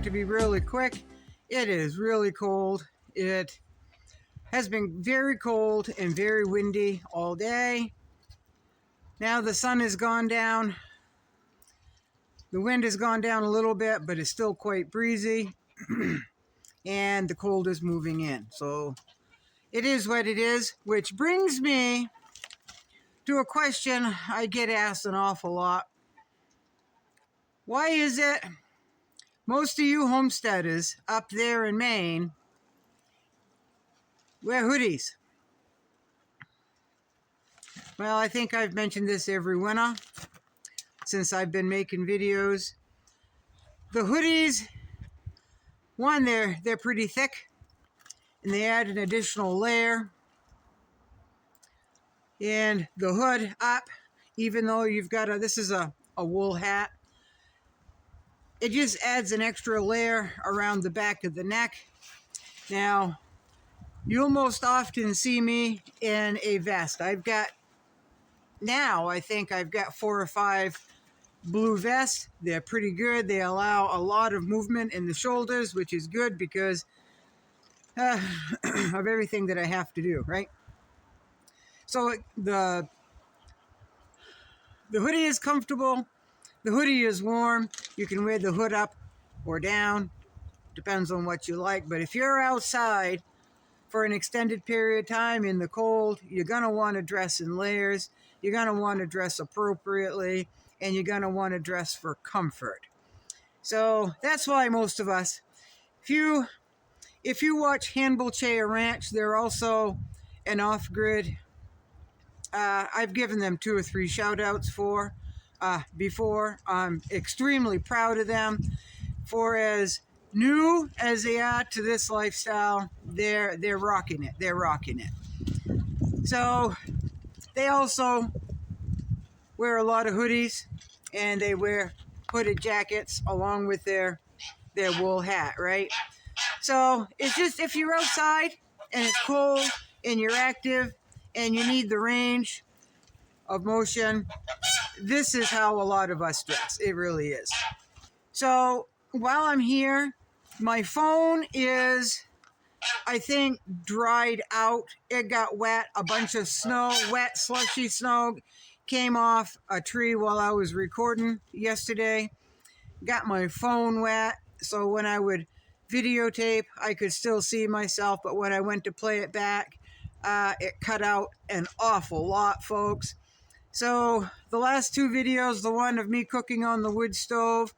going to be really quick. It is really cold. It has been very cold and very windy all day. Now the sun has gone down. The wind has gone down a little bit, but it's still quite breezy. And the cold is moving in. So it is what it is, which brings me to a question I get asked an awful lot. Why is it most of you homesteaders up there in Maine wear hoodies? Well, I think I've mentioned this every winter since I've been making videos. The hoodies, one, they're pretty thick, and they add an additional layer. And the hood up, even though you've got this is a wool hat, it just adds an extra layer around the back of the neck. Now, you'll most often see me in a vest. I think I've got 4 or 5 blue vests. They're pretty good. They allow a lot of movement in the shoulders, which is good because of everything that I have to do, right? So the hoodie is comfortable. The hoodie is warm. You can wear the hood up or down. Depends on what you like. But if you're outside for an extended period of time in the cold, you're going to want to dress in layers. You're going to want to dress appropriately. And you're going to want to dress for comfort. So that's why most of us, if you watch Handball Ranch, they're also an off-grid. I've given them 2 or 3 shout-outs before. I'm extremely proud of them. For as new as they are to this lifestyle, they're rocking it. They're rocking it. So they also wear a lot of hoodies, and they wear hooded jackets along with their wool hat, right? So it's just, if you're outside and it's cold and you're active and you need the range of motion, this is how a lot of us dress. It really is. So while I'm here, my phone is, I think, dried out. It got wet. A bunch of snow, wet, slushy snow came off a tree while I was recording yesterday. Got my phone wet. So when I would videotape, I could still see myself. But when I went to play it back, it cut out an awful lot, folks. So the last 2 videos, the one of me cooking on the wood stove,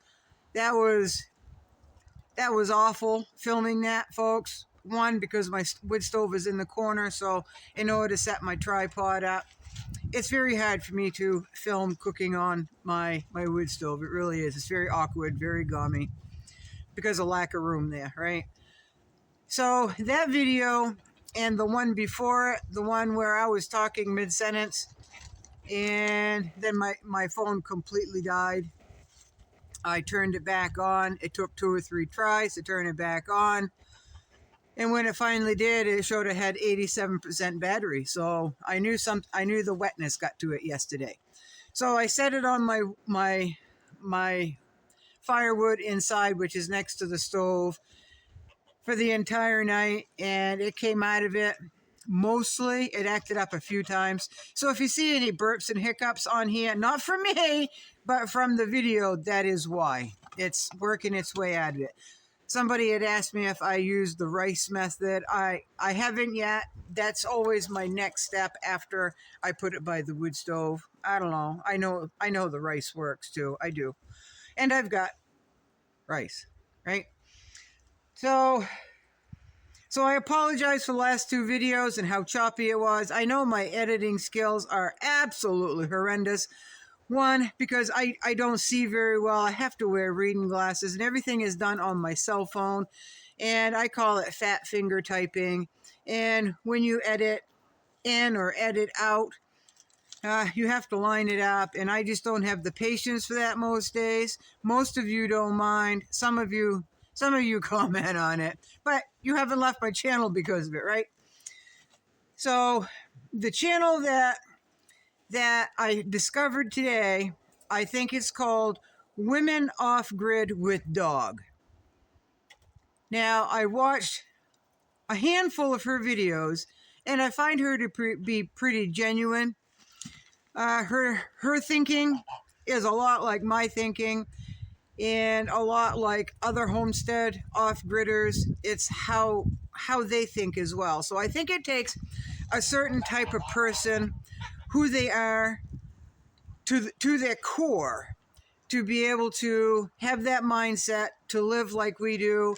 that was awful filming that, folks. One, because my wood stove is in the corner, so in order to set my tripod up, it's very hard for me to film cooking on my wood stove. It really is. It's very awkward, very gummy, because of lack of room there, right? So that video and the one before it, the one where I was talking mid-sentence, and then my phone completely died. I turned it back on. It took 2 or 3 tries to turn it back on. And when it finally did, it showed it had 87% battery. So I knew the wetness got to it yesterday. So I set it on my firewood inside, which is next to the stove, for the entire night, and it came out of it. Mostly, it acted up a few times. So if you see any burps and hiccups on here, not from me, but from the video, that is why. It's working its way out of it. Somebody had asked me if I used the rice method. I haven't yet. That's always my next step after I put it by the wood stove. I don't know. I know the rice works too. I do. And I've got rice, right? So I apologize for the last 2 videos and how choppy it was. I know my editing skills are absolutely horrendous. One, because I don't see very well. I have to wear reading glasses, and everything is done on my cell phone. And I call it fat finger typing. And when you edit in or edit out, you have to line it up. And I just don't have the patience for that most days. Most of you don't mind. Some of you comment on it. But you haven't left my channel because of it, right? So the channel that I discovered today, I think it's called Women Off Grid with Dog. Now, I watched a handful of her videos, and I find her to be pretty genuine. Her thinking is a lot like my thinking, and a lot like other homestead off-gridders. It's how they think as well. So I think it takes a certain type of person, who they are, to their core, to be able to have that mindset to live like we do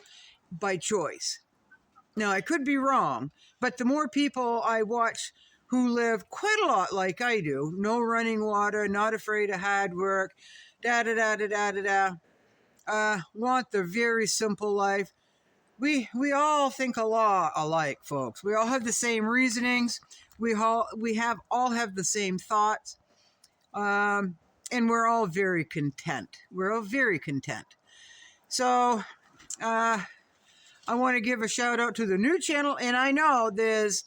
by choice. Now, I could be wrong, but the more people I watch who live quite a lot like I do, no running water, not afraid of hard work, want the very simple life. We all think a lot alike, folks. We all have the same reasonings. We all have the same thoughts, and we're all very content. We're all very content. So, I want to give a shout out to the new channel, and I know there's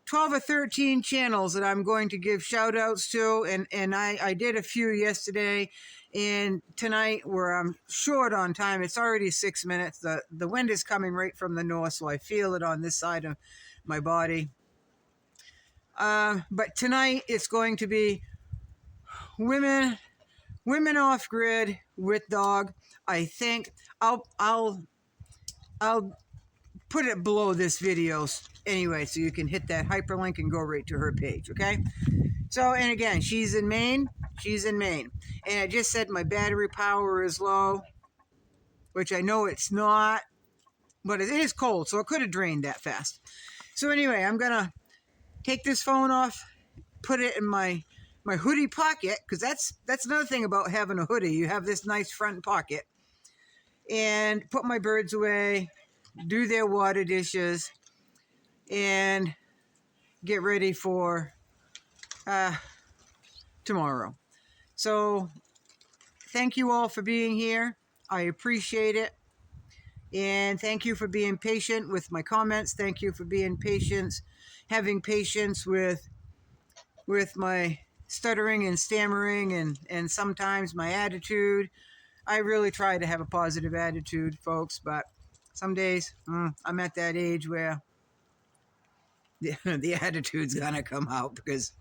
12 or 13 channels that I'm going to give shout outs to, and I did a few yesterday, and tonight where I'm short on time, it's already 6 minutes. The wind is coming right from the north, so I feel it on this side of my body. But tonight it's going to be women off grid with dog. I think I'll put it below this video anyway, so you can hit that hyperlink and go right to her page, okay? So, and again, she's in Maine. And I just said my battery power is low, which I know it's not, but it is cold, so it could have drained that fast. So anyway, I'm gonna take this phone off, put it in my hoodie pocket, because that's another thing about having a hoodie. You have this nice front pocket, and put my birds away, do their water dishes, and get ready for tomorrow. So thank you all for being here. I appreciate it. And thank you for being patient with my comments. Thank you for being patient, having patience with my stuttering and stammering and sometimes my attitude. I really try to have a positive attitude, folks, but some days I'm at that age where the attitude's gonna come out because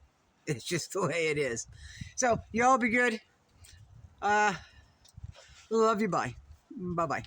it's just the way it is. So y'all be good. Love you. Bye. Bye-bye.